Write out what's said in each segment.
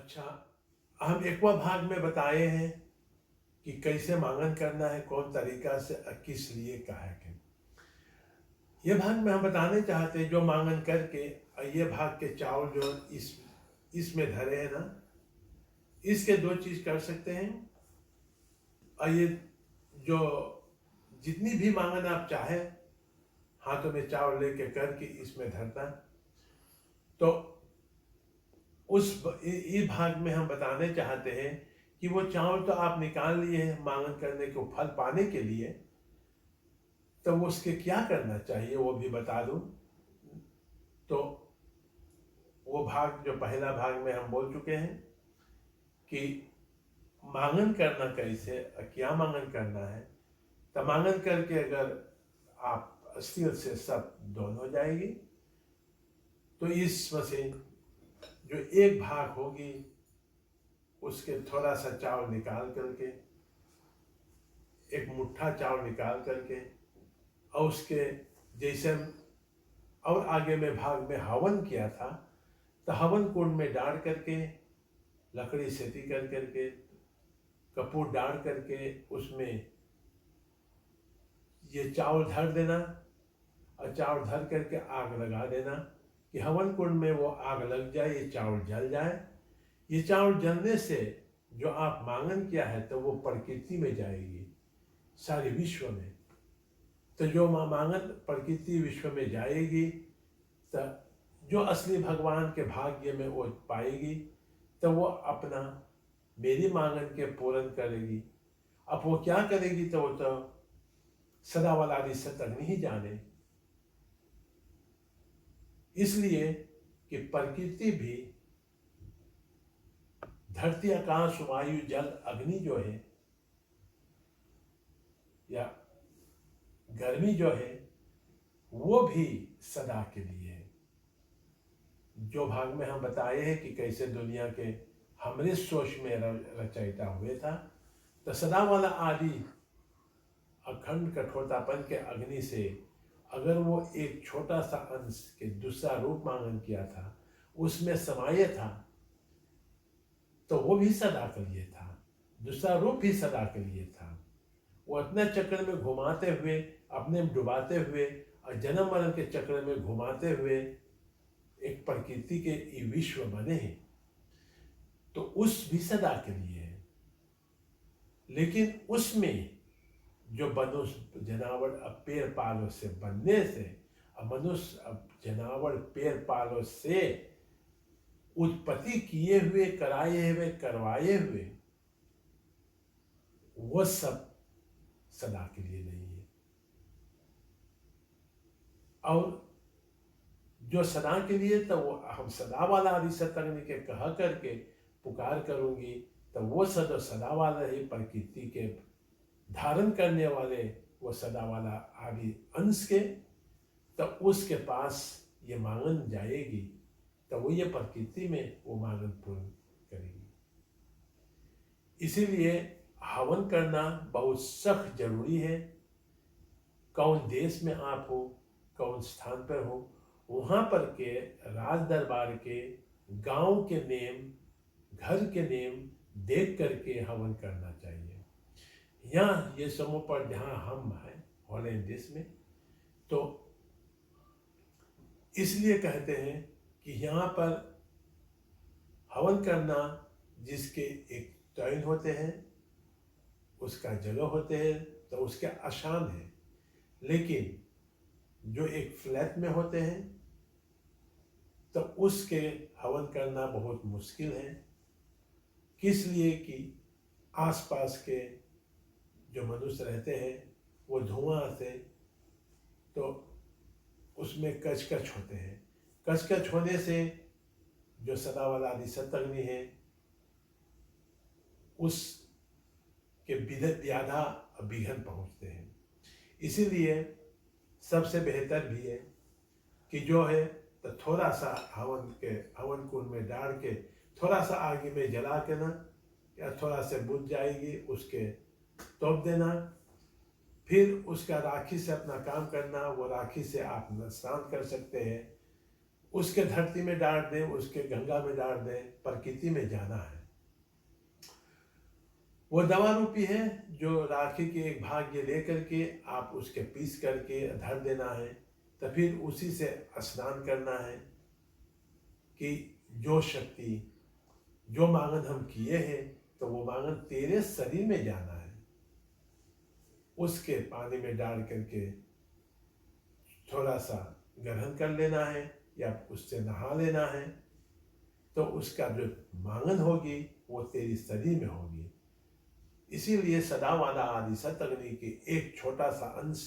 अच्छा, हम एकवा भाग में बताए हैं कि कैसे मांगन करना है, कौन तरीका से किस लिए का है कि ये भाग में हम बताने चाहते हैं जो मांगन करके ये भाग के चावल जो इसमें धरे हैं ना, इसके दो चीज कर सकते हैं। और ये जो जितनी भी मांगन आप चाहे हाथों में चावल लेके करके इसमें धरना। तो इस भाग में हम बताने चाहते हैं कि वो चावल तो आप निकाल लिए हैं मांगन करने को फल पाने के लिए, तो वो उसके क्या करना चाहिए वो भी बता दूं। तो वो भाग जो पहला भाग में हम बोल चुके हैं कि मांगन करना कैसे, क्या मांगन करना है। तो मांगन करके अगर आप स्थिर से सब दोनों हो जाएगी, तो इसमें से जो एक भाग होगी उसके थोड़ा सा चावल निकाल करके, एक मुट्ठा चावल निकाल करके, और उसके जैसे और आगे में भाग में हवन किया था, तो हवन कुंड में डाल करके लकड़ी सेती कर करके कपूर डाल करके उसमें ये चावल धर देना, और चावल धर करके आग लगा देना कि हवन कुंड में वो आग लग जाए, ये चावल जल जाए। ये चावल जलने से जो आप मांगन किया है तो वो प्रकृति में जाएगी, सारे विश्व में। तो जो मांगन प्रकृति विश्व में जाएगी, तो जो असली भगवान के भाग्य में वो पाएगी, तो वो अपना मेरी मांगन के पूर्ण करेगी। अब वो क्या करेगी, तो वो तो सदा वाला तक नहीं जाने। इसलिए कि प्रकृति भी धरती आकाश वायु जल अग्नि जो है या गर्मी जो है वो भी सदा के लिए है। जो भाग में हम बताए हैं कि कैसे दुनिया के हमरे सोच में रचयिता हुए था, तो सदा वाला आदि अखंड कठोरतापन के अग्नि से अगर वो एक छोटा सा अंश के दूसरा रूप मांगन किया था, उसमें समाये था, तो वो भी सदा के लिए था, दूसरा रूप भी सदा के लिए था। वो अपने चक्र में घुमाते हुए, अपने डुबाते हुए और जन्म मरण के चक्र में घुमाते हुए एक प्रकृति के विश्व बने हैं, तो उस भी सदा के लिए है। लेकिन उसमें जो मनुष्य जनावर अब पेड़ पालों से बनने से, अब मनुष्य अब जनावर पेड़ पालों से उत्पत्ति किए हुए, कराए हुए, करवाए हुए, वो सब सदा के लिए नहीं है। और जो सदा के लिए, तो वो हम सदा वाला अग्नि के कह करके पुकार करूंगी, तो वो सदा वाला ही प्रकृति के धारण करने वाले, वो सदा वाला आदि अंश के, तो उसके पास ये मांगन जाएगी, तो वो ये प्रकृति में वो मांगन पूर्ण करेगी। इसीलिए हवन करना बहुत सख्त जरूरी है। कौन देश में आप हो, कौन स्थान पर हो, वहां पर के राज दरबार के, गांव के नेम, घर के नेम देख करके हवन करना चाहिए। यहाँ ये समूह पर जहाँ हम हैं हॉलैंड देश में, तो इसलिए कहते हैं कि यहाँ पर हवन करना जिसके एक चयन होते हैं, उसका जगह होते हैं, तो उसके आसान है। लेकिन जो एक फ्लैट में होते हैं, तो उसके हवन करना बहुत मुश्किल है। किस लिए कि आसपास के जो मनुष्य रहते हैं वो धुआं से, तो उसमें कचकच होते हैं। कचकच होने से जो सदा वाला आदि सतअग्नि है उसके व्याधा विघन पहुंचते हैं। इसीलिए सबसे बेहतर भी है कि जो है तो थोड़ा सा हवन कुंड में डाल के थोड़ा सा आगे में जला के ना, या थोड़ा से बुझ जाएगी उसके तोप देना, फिर उसका राखी से अपना काम करना। वो राखी से आप स्नान कर सकते हैं, उसके धरती में डाल दें, उसके गंगा में डाल दें, प्रकृति में जाना है। वो दवा रूपी है जो राखी के एक भाग ये लेकर के आप उसके पीस करके धर देना है, तो फिर उसी से स्नान करना है कि जो शक्ति, जो मांगन हम किए हैं, तो वो मांगन तेरे शरीर में जाना है। उसके पानी में डाल करके थोड़ा सा ग्रहण कर लेना है या उससे नहा लेना है, तो उसका जो मांगन होगी वो तेरी शरीर में होगी। इसीलिए सदा वाला आदि सत अग्नि के एक छोटा सा अंश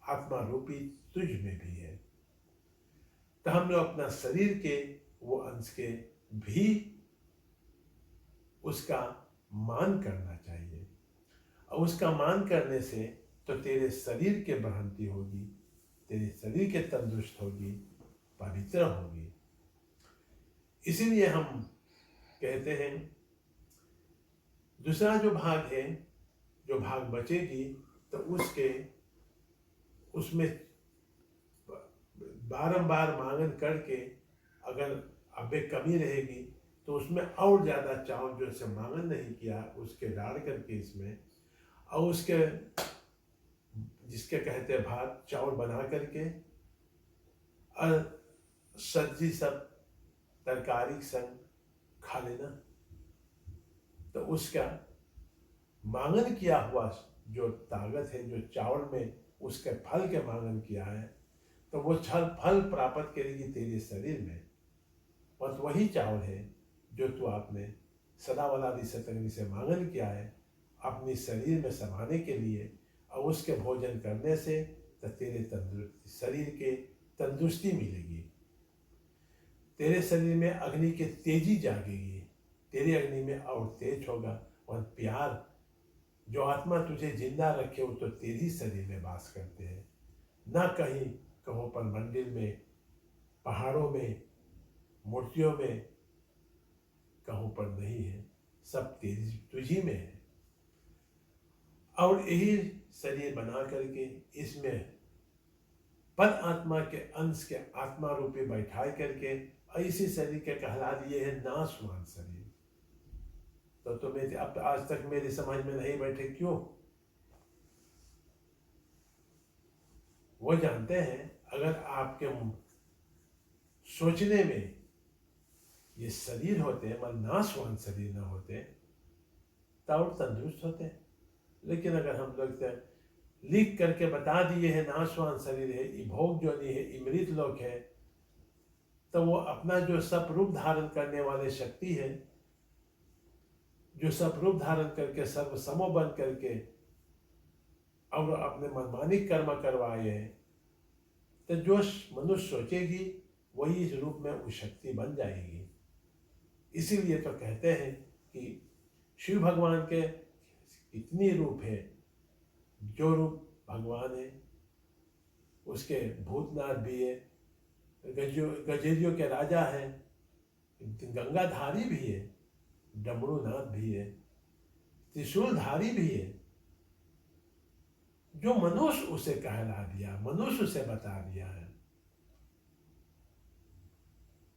आत्मा रूपी तुझ में भी है। तो हम लोग अपना शरीर के वो अंश के भी उसका मान करना चाहिए, और उसका मान करने से तो तेरे शरीर के बढ़ंती होगी, तेरे शरीर के तंदुरुस्त होगी, पवित्र होगी। इसीलिए हम कहते हैं दूसरा जो भाग है, जो भाग बचेगी, तो उसमें बारंबार मांगन करके अगर अब एक कमी रहेगी तो उसमें और ज़्यादा चावल जो से मांगन नहीं किया उसके डाल करके इसमें, और उसके जिसके कहते हैं भात चावल बना करके और सब्जी सब तरकारी संग खा लेना, तो उसका मांगन किया हुआ जो ताकत है जो चावल में उसके फल के मांगन किया है, तो वो फल प्राप्त करेगी तेरे शरीर में। और वही चावल है जो तू आपने सदा वाला सतंगी से मांगन किया है अपने शरीर में समाने के लिए, और उसके भोजन करने से तो तेरे शरीर के तंदुरुस्ती मिलेगी, तेरे शरीर में अग्नि की तेजी जागेगी, तेरे अग्नि में और तेज होगा। और प्यार जो आत्मा तुझे जिंदा रखे वो तो तेरी शरीर में वास करते हैं, ना कहीं कहीं पर मंदिर में, पहाड़ों में, मूर्तियों में कहीं पर नहीं है, सब तेरी तुझी में है। और यही शरीर बना करके इसमें पर आत्मा के अंश के आत्मा रूपी बैठाए करके ऐसी शरीर के कहला दिए है नाशवान शरीर। तो तुम्हें अब आज तक मेरी समझ में नहीं बैठे क्यों? वो जानते हैं अगर आपके सोचने में ये शरीर होते हैं, मतलब नाशवान शरीर ना होते तो तंदुरुस्त होते। लेकिन अगर हम लोग लिख करके बता दिए है नाशवान शरीर है, ये भोग जो नहीं है, ये मृत लोक है, तो वो अपना जो सब रूप धारण करने वाले शक्ति है, जो सब रूप धारण करके सर्व समो बन करके और अपने मनमानी कर्म करवाए हैं, तो जो मनुष्य सोचेगी वही इस रूप में उस शक्ति बन जाएगी। इसीलिए तो कहते हैं कि शिव भगवान के इतनी रूप है, जो रूप भगवान है उसके भूतनाथ भी है, गजेरियों के राजा है, गंगाधारी भी है, डमरूनाथ भी है, त्रिशूलधारी भी है, जो मनुष्य उसे कहला दिया, मनुष्य उसे बता दिया है।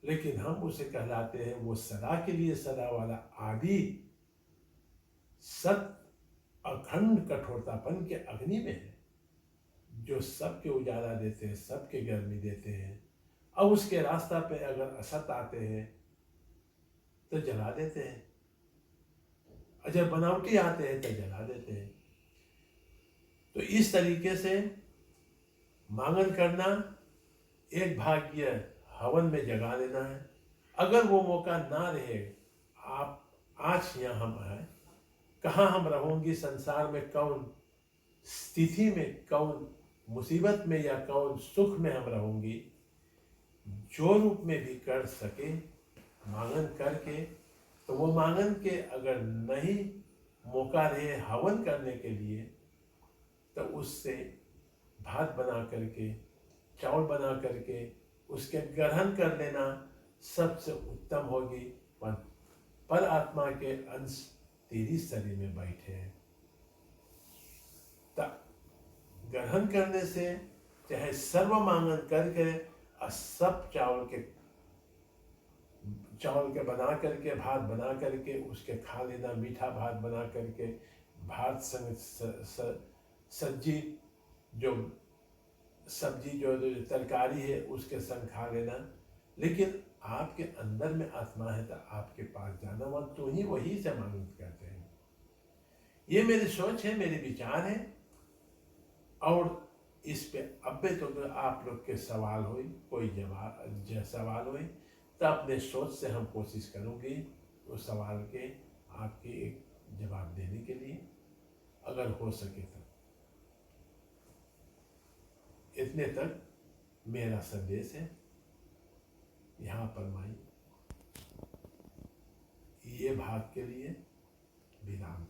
लेकिन हम उसे कहलाते हैं वो सदा के लिए सदा वाला आदि सत अखंड कठोरतापन के अग्नि में है, जो सबके उजाला देते हैं, सबके गर्मी देते हैं। अब उसके रास्ता पे अगर असत आते हैं तो जला देते हैं, अगर बनावटी आते हैं तो जला देते हैं। तो इस तरीके से मांगन करना, एक भाग्य हवन में जगा देना है। अगर वो मौका ना रहे, आप आज यहाँ हम हैं, कहाँ हम रहोगे संसार में, कौन स्थिति में, कौन मुसीबत में या कौन सुख में हम रहोगी, जो रूप में भी कर सके मांगन करके, तो वो मांगन के अगर नहीं मौका रहे हवन करने के लिए, तो उससे भात बना करके, चावल बना करके उसके ग्रहण कर लेना सबसे उत्तम होगी। पर आत्मा के अंश तेरी शरीर में बैठे हैं, ग्रहण करने से चाहे सर्व मांगन करके सब चावल के चावल के बना करके, भात बना करके उसके खा लेना, मीठा भात बना करके भात संग सब्जी, जो सब्जी जो तरकारी है उसके संग खा लेना। लेकिन आपके अंदर में आत्मा है तो आपके पास जाना, वह तो ही वही से मांग करते हैं। ये मेरी सोच है, मेरे विचार है। और इस पे अब तो आप लोग के सवाल हो, कोई जवाब सवाल हो तो अपने सोच से हम कोशिश करूँगी उस सवाल के आपके एक जवाब देने के लिए, अगर हो सके तो। इतने तक मेरा संदेश है। यहाँ पर माई ये भाग के लिए विराम।